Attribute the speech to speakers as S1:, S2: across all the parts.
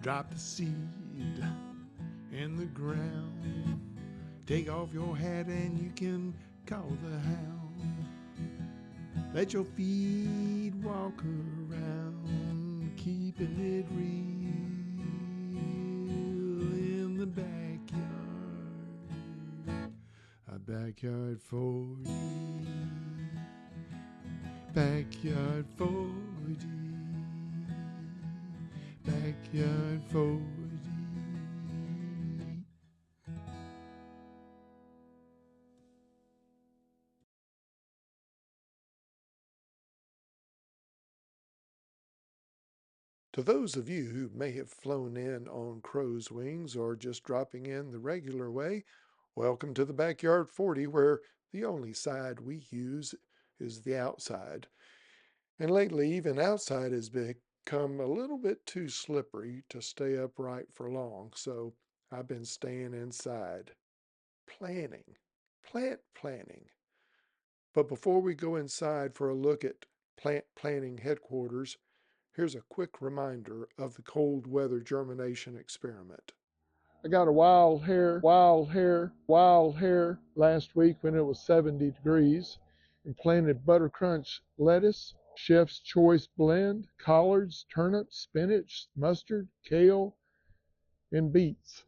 S1: Drop the seed in the ground. Take off your hat and you can call the hound. Let your feet walk around, keeping it real in the backyard. A backyard 40. Backyard 40. Backyard 40. To those of you who may have flown in on crow's wings or just dropping in the regular way, welcome to the Backyard 40, where the only side we use is the outside. And lately, even outside has become a little bit too slippery to stay upright for long, so I've been staying inside. Planning. Plant planning. But before we go inside for a look at plant planning headquarters, here's a quick reminder of the cold weather germination experiment. I got a wild hair last week when it was 70 degrees and planted butter crunch lettuce, chef's choice blend, collards, turnips, spinach, mustard, kale, and beets.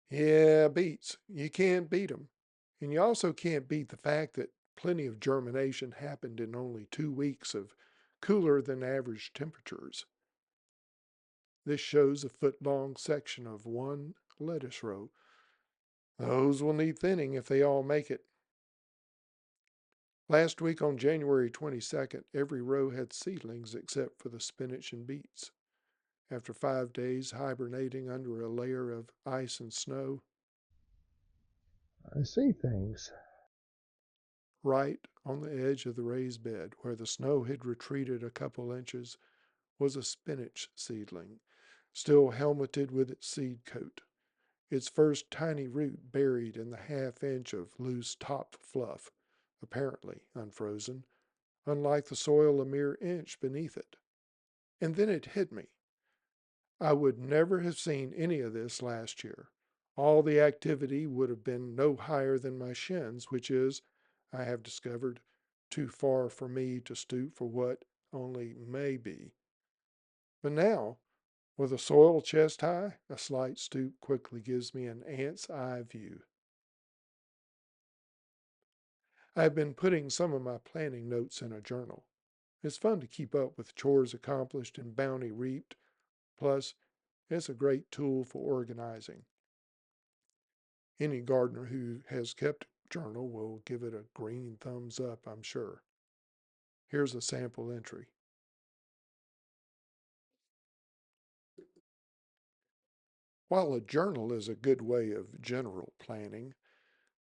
S1: Yeah, beets. You can't beat them. And you also can't beat the fact that plenty of germination happened in only 2 weeks of cooler than average temperatures. This shows a foot-long section of one lettuce row. Those will need thinning if they all make it. Last week on January 22nd, every row had seedlings except for the spinach and beets. After 5 days hibernating under a layer of ice and snow, I see things. Right on the edge of the raised bed, where the snow had retreated a couple inches, was a spinach seedling, still helmeted with its seed coat, its first tiny root buried in the half-inch of loose top fluff, apparently unfrozen, unlike the soil a mere inch beneath it. And then it hit me. I would never have seen any of this last year. All the activity would have been no higher than my shins, which is, I have discovered, too far for me to stoop for what only may be. But now, with the soil chest high, a slight stoop quickly gives me an ant's eye view. I have been putting some of my planning notes in a journal. It's fun to keep up with chores accomplished and bounty reaped. Plus, it's a great tool for organizing. Any gardener who has kept a journal will give it a green thumbs up, I'm sure. Here's a sample entry. While a journal is a good way of general planning,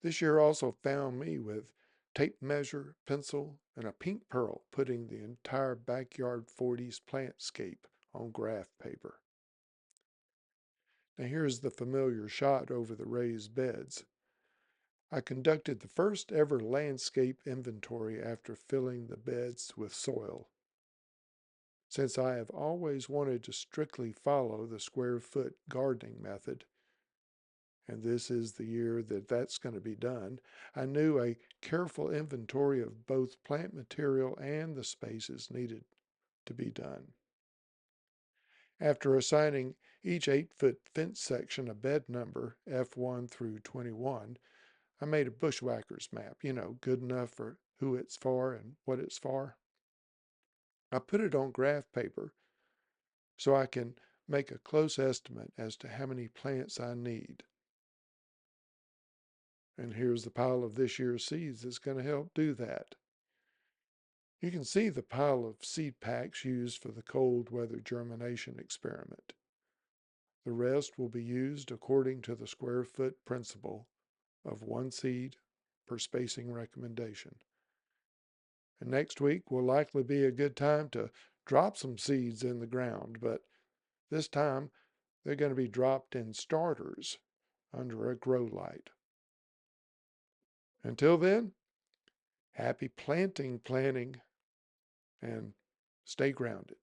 S1: this year also found me with tape measure, pencil, and a pink pearl putting the entire Backyard 40's plantscape on graph paper. Now here's the familiar shot over the raised beds. I conducted the first ever landscape inventory after filling the beds with soil. Since I have always wanted to strictly follow the square foot gardening method, and this is the year that that's going to be done, I knew a careful inventory of both plant material and the spaces needed to be done. After assigning each 8-foot fence section a bed number, F1 through 21, I made a bushwhacker's map, good enough for who it's for and what it's for. I put it on graph paper so I can make a close estimate as to how many plants I need. And here's the pile of this year's seeds that's going to help do that. You can see the pile of seed packs used for the cold weather germination experiment. The rest will be used according to the square foot principle of one seed per spacing recommendation. And next week will likely be a good time to drop some seeds in the ground, but this time they're going to be dropped in starters under a grow light. Until then, happy planting planning and stay grounded.